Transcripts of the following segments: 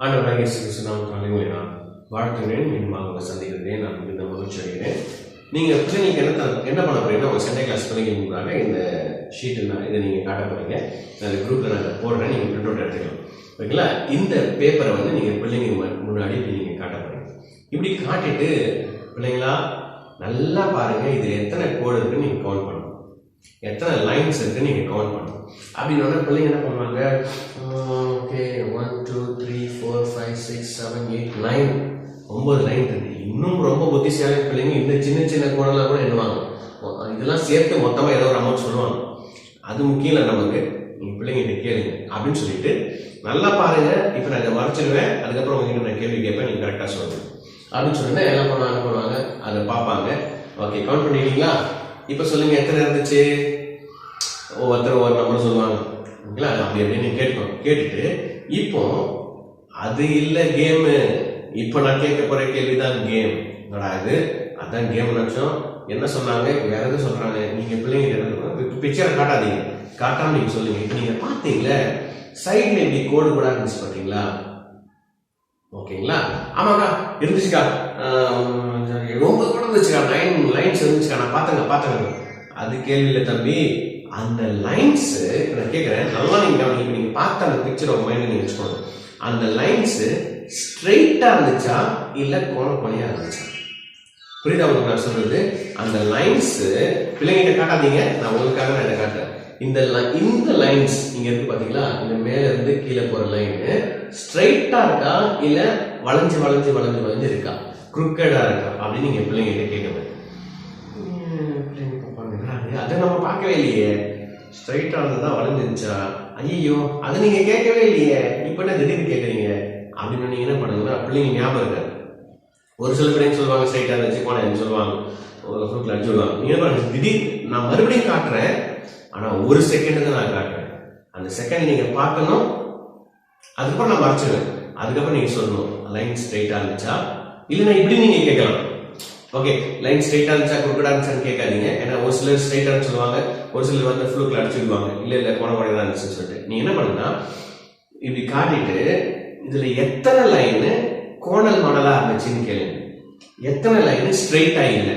ஆண்டவராகிய இயேசு கிறிஸ்து நாமத்தினாலே நான் வாழ்த்துகிறேன். மீண்டும் உங்களை சந்திக்கிறேன். நான் மிகுந்த மகிழ்ச்சி அடைகிறேன். நீங்கள் பிள்ளைங்களுக்கு என்ன பண்ண போறீங்கன்னா, உங்கள் சண்டே கிளாஸ் பிள்ளைங்களுக்கு இந்த ஷீட்டு இதை நீங்கள் காட்ட போறீங்க. அந்த குரூப்பில் நான் போடுறேன், நீங்கள் பிரிண்ட் அவுட் எடுத்துக்கலாம். ஓகேங்களா? இந்த பேப்பரை நீங்கள் பிள்ளைங்க முன்னாடி நீங்கள் காட்ட போறீங்க. இப்படி காட்டிட்டு பிள்ளைங்களா நல்லா பாருங்க, இதில் எத்தனை கோடு இருக்குன்னு நீங்கள் கவுண்ட் பண்ணணும், எத்தனை லைன்ஸ் இருக்குன்னு நீங்கள் கவுண்ட் பண்ணணும். அப்படின்னா பிள்ளைங்க என்ன பண்ணுவாங்க, ஓகே 1 2 3 4 5 6 7 8 9 9 லைன் இருக்கு. இன்னும் ரொம்ப புத்திசாலி பிள்ளைங்க இந்த சின்ன சின்ன கோடெல்லாம் கூட எண்ணுவாங்க. இதெல்லாம் சேர்த்து மொத்தமாக ஏதோ ஒரு அமௌண்ட் சொல்லுவாங்க. அது முக்கியம் இல்லை நமக்கு, நீங்கள் பிள்ளைங்க கேளுங்க அப்படின்னு சொல்லிட்டு நல்லா பாருங்க. இப்போ நான் இதை மறைச்சிடுவேன், அதுக்கப்புறம் உங்ககிட்ட நான் கேள்வி கேட்பேன், நீங்கள் கரெக்டாக சொல்லுங்க அப்படின்னு சொல்லிட்டு எல்லாம் பண்ணுவாங்க, அதை பார்ப்பாங்க. ஓகே, கவுண்ட் பண்ணிட்டீங்களா? இப்போ சொல்லுங்க எத்தனை இருந்துச்சு. ஒவ்வொருத்தர் ஒவ்வொரு நம்பர் சொல்லுவாங்க. ஓகேங்களா? அப்படி அப்படின்னு கேட்டுட்டு இப்போ அது இல்லை கேமு, இப்போ நான் கேட்க போற கேள்விதான் கேம். இது அதான் கேம் லட்சம். என்ன சொன்னாங்க, வேற எதுவும் சொல்றாங்க. நீங்க பிள்ளைங்க பிக்சரை காட்டாதீங்க, காட்டாம நீங்க சொல்லுங்க. இப்போ நீங்க பாத்தீங்களா சைட்ல இப்படி கோடு கூட இருந்துச்சு பாத்தீங்களா? ஓகேங்களா? ஆமாக்கா இருந்துச்சுக்கா, ரொம்ப கூட இருந்துச்சுக்கா, 9 லைன்ஸ் இருந்துச்சுக்கா, நான் பார்த்தேங்க. அது கேள்வியில தம்பி, அந்த லைன்ஸ் நான் கேட்கிறேன் நல்லா நீங்க பார்த்த அந்த பிக்சர் உங்க மைண்ட்ல நீங்க வச்சுக்கோங்க. அந்த லைன்ஸ் ஸ்ட்ரெயிட்டா இருந்துச்சா இல்ல கோண இருந்துச்சா? புரியுதா உங்களுக்கு நான் சொல்றது? அந்த லைன்ஸ் பிள்ளைங்கிட்ட காட்டாதீங்க, நான் உங்களுக்காக நான் இதை காட்டுறேன். இந்த லைன்ஸ் இங்க இருக்கு பாத்தீங்களா, இந்த மேல இருந்து கீழே போற லைன் ஸ்ட்ரெயிட்டா இருக்கா இல்ல வளைஞ்சு இருக்கா, குறுக்கடா இருக்கா அப்படின்னு நீங்க பிள்ளைங்கிட்ட கேட்கணும். அதை நம்ம பார்க்கவே இல்லையே, ஸ்ட்ரைட்டா இருந்ததா வளைஞ்சிருச்சா, ஐயோ அதை நீங்க கேட்கவே இல்லையே, இப்ப என்ன திடீர்னு கேட்கறீங்க அப்படின்னு நீங்க என்ன பண்ணுங்கன்னா பிள்ளைங்க ஞாபகம் இருக்காது. ஒரு சில பிள்ளைங்க சொல்லுவாங்க ஸ்ட்ரைட்டா இருந்துச்சு கோணம் சொல்லுவாங்க, அடிச்சு விடுவாங்க. நீங்க என்ன திடீர்னு நான் மறுபடியும் காட்டுறேன், ஆனா ஒரு செகண்ட் தான் நான் காட்டுறேன். அந்த செகண்ட் நீங்க பார்க்கணும், அதுக்கப்புறம் நான் மறைச்சிடுவேன். அதுக்கப்புறம் நீங்க சொல்லணும் லைன் ஸ்ட்ரைட்டா இருந்துச்சா இல்லைன்னா இப்படி நீங்க கேட்கலாம். ஓகே, லைன் ஸ்ட்ரைட்டா இருந்துச்சா குறுக்கடா இருந்துச்சான்னு கேட்காதீங்க. ஏன்னா ஒரு சிலர் ஸ்ட்ரைட்டா சொல்லுவாங்க, ஒரு சிலர் ஃப்ளூக்ல அடிச்சுடுவாங்க, இல்ல கோணம் இருந்துச்சுன்னு சொல்லிட்டு. நீ என்ன பண்ணுன்னா இப்படி காட்டிட்டு இதுல எத்தனை லைனு கோணல் மணலா இருந்துச்சுன்னு கேளுங்க, எத்தனை லைனு ஸ்ட்ரைட்டா இல்லை.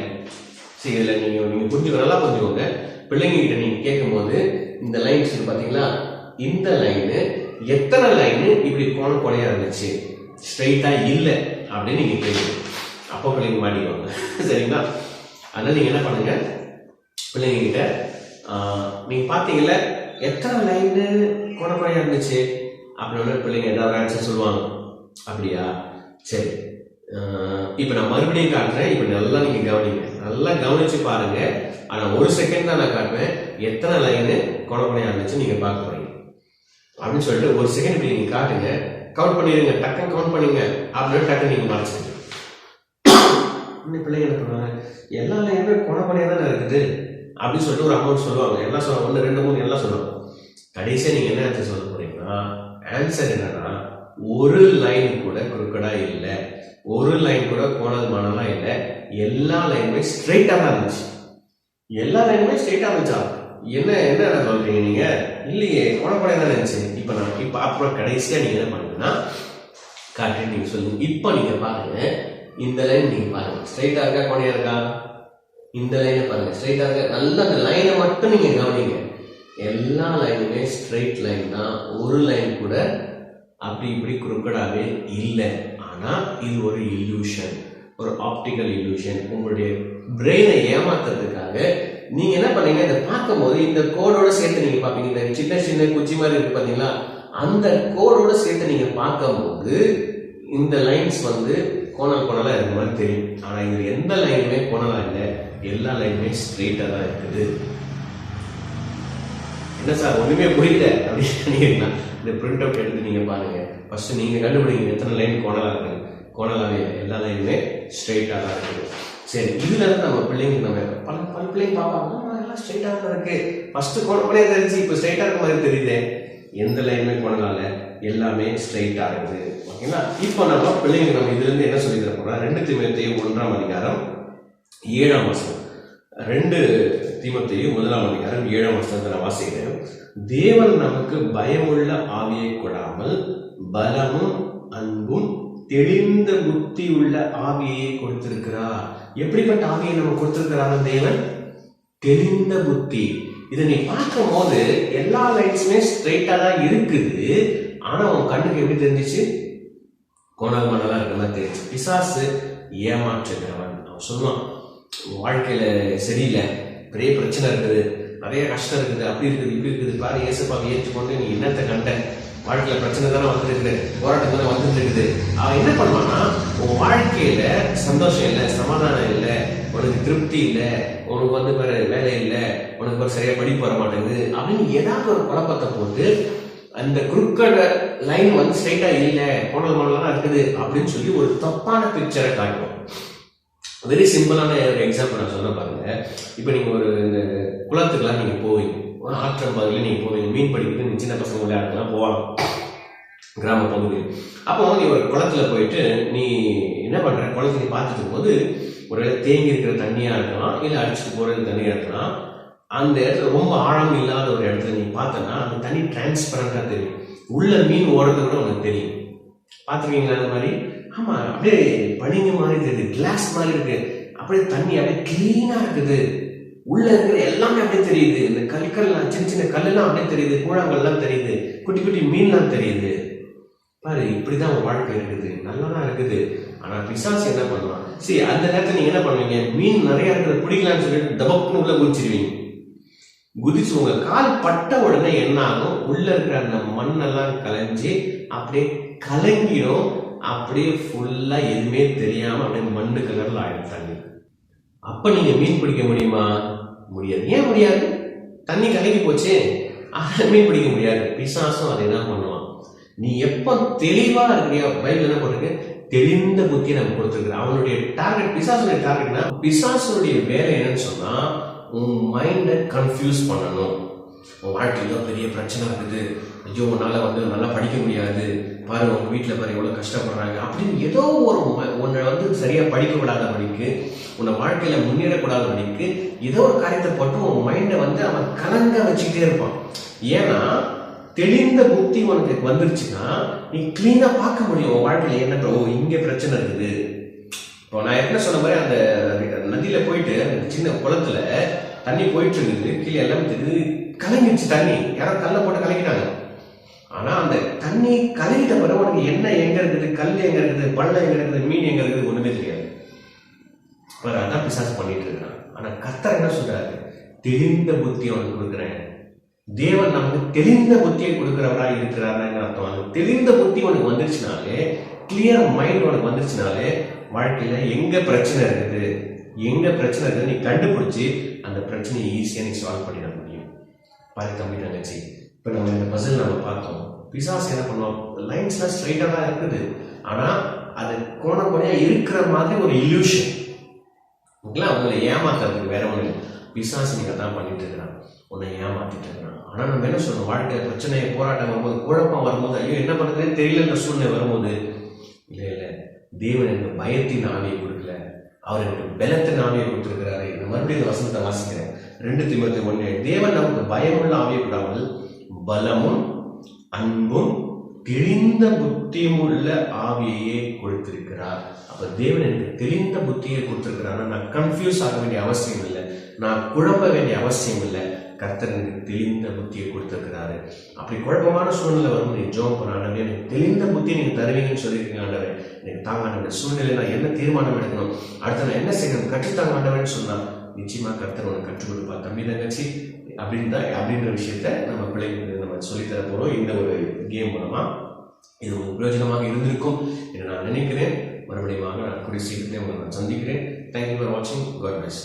சரி, இதுல நீங்க நல்லா புரிஞ்சுக்கோங்க. பிள்ளைங்க கிட்ட நீங்க கேட்கும் போது இந்த லைன்ஸ் பாத்தீங்களா, இந்த லைனு எத்தனை லைனு இப்படி கோணையா இருந்துச்சு, ஸ்ட்ரைட்டா இல்லை அப்படின்னு நீங்க கேட்குங்க. அப்போ பிள்ளைங்க மாட்டிக்குவாங்க. சரிங்களா? அதனால நீங்க என்ன பண்ணுங்க, பிள்ளைங்க கிட்ட நீங்க பாத்தீங்கல்ல எத்தனை லைனு கோணையா இருந்துச்சு அப்படின்னு பிள்ளைங்க ஏதாவது ஆன்சர் சொல்லுவாங்க. அப்படியா? சரி, இப்ப நான் மறுபடியும் காட்டுறேன். இப்ப நல்லா நீங்க கவனிங்க, நல்லா கவனிச்சு பாருங்க. ஆனா ஒரு செகண்ட் தான் நான் காட்டுவேன். எத்தனை லைனு கோணையா இருந்துச்சு நீங்க பார்க்க போறீங்க அப்படின்னு சொல்லிட்டு ஒரு செகண்ட் நீங்க காட்டுங்க, கவுண்ட் பண்ணிடுங்க, டக்குன்னு கவுண்ட் பண்ணுங்க. அப்படின்னு டக்குன்னு நீங்க மறைச்சிடுங்க. பிள்ளைங்க என்ன பண்ணுவாங்க, எல்லா லைனுமே கோணையா தானே இருக்குது அப்படின்னு சொல்லிட்டு ஒரு அமௌண்ட் சொல்லுவாங்க. எல்லாம் சொல்லுவாங்க, 1 2 3 எல்லாம் சொல்லுவாங்க. கடைசியா நீங்க என்ன ஆன்சர் சொல்ல போறீங்கன்னா, ஆன்சர் என்னன்னா ஒரு லைன் கூட குறுக்கடா இல்லை, ஒரு லைன் கூட கோணல் மணலா இல்லை, எல்லா லைனுமே ஸ்ட்ரைட்டா தான் இருந்துச்சு. எல்லா லைனுமே ஸ்ட்ரைட்டா இருந்துச்சா? என்ன சொல்றீங்க நீங்க? இல்லையே, கோணப்படையா தான் இருந்துச்சு. இப்ப அப்புறம் கடைசியா நீங்க என்ன பண்ணுங்கன்னா காட்டு நீங்க சொல்லுங்க. இப்ப நீங்க பாருங்க, இந்த லைன் நீங்க பாருங்க ஸ்ட்ரைட்டா இருக்கா கோணையா இருக்கா? இந்த லைனை பாருங்க ஸ்ட்ரைட்டா இருக்கா. நல்லா அந்த லைனை மட்டும் நீங்க கவனிங்க. எல்லா லைனுமே ஸ்ட்ரைட் லைன் தான், ஒரு லைன் கூட அப்படி இப்படி குறுக்கடாவே இல்லை. ஆனா இது ஒரு இல்யூஷன், ஒரு ஆப்டிக்கல் இல்யூஷன். உங்களுடைய பிரெயினை ஏமாத்துறதுக்காக நீங்க என்ன பண்ணீங்க, இதை பார்க்கும் போது இந்த கோடோட சேர்த்து நீங்க பாப்பீங்க. இந்த சின்ன சின்ன குச்சி மாதிரி இருக்கு பாத்தீங்களா, அந்த கோடோட சேர்த்து நீங்க பார்க்கும் போது இந்த லைன்ஸ் கோணலா இருக்க மாதிரி தெரியும். ஆனா இது எந்த லைனுமே கோணலா இல்லை, எல்லா லைனுமே ஸ்ட்ரெயிட்டா தான் இருக்குது. என்ன சார் ஒண்ணுமே புரியல அப்படின்னு இந்த பிரிண்ட் அவுட் எடுத்து நீங்க பாருங்க. ஃபர்ஸ்ட் நீங்க கண்டுபிடிங்க எத்தனை லைன் கோணலா இருக்கு. கோணலாவே இல்லை, எல்லா லைனுமே ஸ்ட்ரெயிட்டா தான் இருக்குது. சரி, இதுல இருந்து நம்ம பிள்ளைங்க பல பிள்ளைங்க பார்ப்பாங்க, எல்லாம் ஸ்ட்ரெயிட்டா தான் இருக்கு. ஃபர்ஸ்ட் கோணப்படியா தெரிஞ்சு இப்போ ஸ்ட்ரெயிட்டா இருக்க மாதிரி தெரியுது. எந்த லைனுமே கோணலால, எல்லாமே ஸ்ட்ரெயிட்டா இருக்குது. ஓகேங்களா? இப்போ நம்ம பிள்ளைங்க இதுல இருந்து என்ன சொல்லி தர போறோம், 2 தீமோத்தேயு 1ஆம் அதிகாரம் 7ஆம் வசனம். 2 தீமோத்தேயு 1ஆம் அதிகாரம் 7ஆம் வசனத்தை நான் வாசிக்கிறேன். தேவன் நமக்கு பயமுள்ள ஆவியை கொடாமல் பலமும் அன்பும் தெளிந்த புத்தி உள்ள ஆவியை கொடுத்திருக்கிறார். எப்படிப்பட்ட ஆவியை நம்ம கொடுத்திருக்கிறார் தேவன்? தெளிந்த புத்தி. இதை நீ பார்க்கும் போது எல்லா லைன்ஸுமே ஸ்ட்ரெயிட்டா தான் இருக்குது. ஆனா உன் கண்ணுக்கு எப்படி தெரிஞ்சிச்சு? கோணல் மணலா இருக்கிற மாதிரி தெரிஞ்சு. பிசாசு ஏமாற்றுகிறவன். அவன் சொல்லுவான், வாழ்க்கையில சரியில்லை, பெரிய பிரச்சனை இருக்குது, நிறைய கஷ்டம் இருக்குது, அப்படி இருக்குது, இப்படி இருக்குது, பாரு ஏசப்பாவை ஏற்றுக்கொண்டு நீ என்னத்தை கண்ட, வாழ்க்கையில பிரச்சனை தானே வந்துருக்குது, போராட்டம் தானே வந்துட்டு இருக்குது. அவன் என்ன பண்ணுவான்னா, உன் வாழ்க்கையில சந்தோஷம் இல்லை, சமாதானம் இல்லை, உனக்கு திருப்தி இல்லை, உனக்கு வந்து வேற வேலை இல்லை, உனக்கு ஒரு சரியா படிப்பு வர மாட்டேங்குது அப்படின்னு ஏதாவது ஒரு குழப்பத்தை போட்டு அந்த குறுக்கட லைன் வந்து ஸ்ட்ரைட்டா இல்லை, கோணல் மணலாம் இருக்குது அப்படின்னு சொல்லி ஒரு தப்பான பிக்சரை காட்டுவோம். வெரி சிம்பிளான ஒரு எக்ஸாம்பிள் நான் சொன்ன பாருங்க. இப்போ நீங்க ஒரு இந்த குளத்துக்குலாம் நீங்க போவீங்க, ஒரு ஆற்றம்பகுதியில் நீங்க போவீங்க, மீன் பிடிக்கிறது நீங்க சின்ன பசங்க விளையாடுறதுலாம் போவாங்க கிராம பகுதியில். அப்போ நீ ஒரு குளத்துல போயிட்டு நீ என்ன பண்ற, குளத்தை நீ பார்த்துட்டு போது ஒரு தேங்கி இருக்கிற தண்ணியா இருக்கலாம், இல்லை அடிச்சுட்டு போறது தண்ணியா இருக்கலாம். அந்த இடத்துல ரொம்ப ஆழம் இல்லாத ஒரு இடத்துல நீ பார்த்தனா அந்த தண்ணி டிரான்ஸ்பரண்டா தெரியும், உள்ள மீன் ஓடுறது கூட உனக்கு தெரியும். பார்த்துருக்கீங்களா அந்த மாதிரி? ஆமா, அப்படியே பனிங்க மாதிரி தெரியுது, கிளாஸ் மாதிரி இருக்கு, அப்படியே தண்ணி அப்படியே கிளீனா இருக்குது, உள்ள இருக்கிற எல்லாமே அப்படியே தெரியுது. இந்த கல்கள்லாம், சின்ன சின்ன கல்லெல்லாம் அப்படியே தெரியுது, கூழாங்கல்லாம் தெரியுது, குட்டி குட்டி மீன்லாம் தெரியுது. பாரு, இப்படிதான் உங்க வாழ்க்கை இருக்குது, நல்லாதான் இருக்குது. ஆனா பிசாசு என்ன பண்ணுவான்? சரி, அந்த நேரத்தில் நீங்க என்ன பண்ணுவீங்க? மீன் நிறைய இருக்கிறது பிடிக்கலான்னு சொல்லிட்டு டபக்குன்னு உள்ள குதிச்சிருவீங்க. குதிச்சு உங்க கால் பட்ட உடனே என்ன ஆகும்? உள்ள இருக்கிற அந்த மண்ணெல்லாம் கலைஞ்சி அப்படியே கலங்கிடும், அப்படியே ஃபுல்லா எதுவுமே தெரியாம அப்படியே மண்ணு கலர்ல ஆயிடும் தண்ணி. அப்ப நீங்க மீன் பிடிக்க முடியுமா? முடியாது. ஏன் முடியாது? தண்ணி கலங்கி போச்சு, மீன் பிடிக்க முடியாது. பிசாசும் அதை தான் பண்ணுவான். நீ எப்ப தெளிவா இருக்கிறியோ, பைபிள் என்ன பண்ணுறது, தெளிந்த புத்தியை நம்ம கொடுத்துருக்குற. அவனுடைய டார்கெட், பிசாசுடைய டார்கெட்னா, பிசாசுடைய வேலை என்னன்னு சொன்னா உன் மைண்டை கன்ஃபியூஸ் பண்ணணும். உன் வாழ்க்கையில பெரிய பிரச்சனை இருக்குது, ஐயோ உன்னால வந்து நல்லா படிக்க முடியாது, பாரு உங்க வீட்டில் பாரு எவ்வளோ கஷ்டப்படுறாங்க அப்படின்னு ஏதோ ஒரு உன்னை வந்து சரியா படிக்க விடாத படிக்கு, உன்னை வாழ்க்கையில முன்னேறக்கூடாத படிக்கு ஏதோ ஒரு காரியத்தை போட்டு உன் மைண்டை வந்து அவன் கலங்க வச்சுக்கிட்டே இருப்பான். ஏன்னா தெளிந்த புத்தி உனக்கு வந்துருச்சுன்னா நீ கிளீனா பார்க்க முடியும் உன் வாழ்க்கையில என்ன, ஓ இங்க பிரச்சனை இருக்குது. இப்போ நான் என்ன சொன்ன மாதிரி அந்த நதியில போயிட்டு அந்த சின்ன குளத்துல தண்ணி போயிட்டு இருக்குது, கீழே எல்லாமே தெரியுது, கலங்கிடுச்சு தண்ணி, யாரோ கல்லை போட்டு கலக்கிட்டாங்க. ஆனா அந்த தண்ணி கலங்கிட்ட பிறகு உனக்கு என்ன எங்க இருக்குது, கல் எங்க இருக்குது, பள்ளம் எங்க இருக்குது, மீன் எங்க இருக்குது, ஒண்ணுமே தெரியாது. அதான் பிசாசு பண்ணிட்டு இருக்கான். ஆனா கர்த்தர் என்ன சொல்றாரு? தெளிந்த புத்தியை உனக்கு கொடுக்குறேன். தேவன் நமக்கு தெளிந்த புத்தியை கொடுக்கிறவராக இருக்கிறாருன்னு அர்த்தம். அந்த தெளிந்த புத்தி உனக்கு வந்துருச்சுனாலே, கிளியர் மைண்ட் உனக்கு வந்துருச்சுனாலே, வாழ்க்கையில எங்க பிரச்சனை இருக்குது, எங்க பிரச்சனை இருக்குது நீ கண்டுபிடிச்சு அந்த பிரச்சனையை ஈஸியா நீ சால்வ் பண்ணிட முடியும். பாரு தம்பி தங்கச்சி, இப்ப நம்ம இந்த பசில் நம்ம பார்த்தோம். பிசாசு என்ன பண்ணுவோம்? லைன்ஸ்லாம் ஸ்ட்ரைட்டா தான் இருக்குது, ஆனா அது கோணப்படியா இருக்கிற மாதிரி ஒரு இல்யூஷன், உங்களை ஏமாத்துறதுக்கு வேற ஒண்ணு. பிசாசு நீங்க தான் பண்ணிட்டு இருக்கிறான், உன்னை ஏமாத்திட்டு இருக்கிறான். ஆனா நம்ம என்ன சொல்லணும்? வாழ்க்கையில பிரச்சனை, போராட்டம் வரும்போது, குழப்பம் வரும்போது, ஐயோ என்ன பண்றதுன்னு தெரியல சூழ்நிலை வரும்போது, இல்ல இல்ல தேவன் எனக்கு பயத்தின் ஆவியை கொடுக்கல, அவர் எனக்கு பலத்தின் ஆவியை கொடுத்திருக்கிறாரு. இந்த மறுபடியும் வசனத்தை வாசிக்கிறேன். 2 தீமோத்தேயு 1. தேவன் நமக்கு பயமுள்ள ஆவியை கூடாமல் பலமும் அன்பும் தெளிந்த புத்தியும் உள்ள ஆவியையே கொடுத்திருக்கிறார். அப்ப தேவன் எனக்கு தெளிந்த புத்தியை கொடுத்திருக்கிறார். நான் கன்ஃபியூஸ் ஆக வேண்டிய அவசியம் இல்லை, நான் குழப்ப வேண்டிய அவசியம் இல்லை. கர்த்தர் எனக்கு தெளிந்த புத்தியை கொடுத்திருக்கிறாரு. அப்படி குழப்பமான சூழ்நிலை வரும், நீ ஜெபம் பண்ண, ஆண்டவரே எனக்கு தெளிந்த புத்தியை நீங்க தருவீங்கன்னு சொல்லியிருக்கீங்க. ஆண்டவரே எனக்கு தாங்க, ஆண்டவரே சூழ்நிலை நான் என்ன தீர்மானம் எடுக்கணும், அடுத்து நான் என்ன செய்யணும், கற்றுத்தாங்க ஆண்டவரேன்னு சொன்னா நிச்சயமா கர்த்தர் உனக்கு கற்றுக் கொடுப்பா. தம்பி தங்கச்சி, அப்படின்ற விஷயத்த நம்ம பிள்ளைங்களுக்கு நம்ம சொல்லித்தர போறோம் இந்த ஒரு கேம் மூலமா. இது உங்களுக்கு பிரயோஜனமாக இருந்திருக்கும் என்று நான் நினைக்கிறேன். மறுபடியும் நான் கூடிய சீக்கிரத்தை உங்களை நான் சந்திக்கிறேன். தேங்க்யூ ஃபார் வாட்சிங். God plus.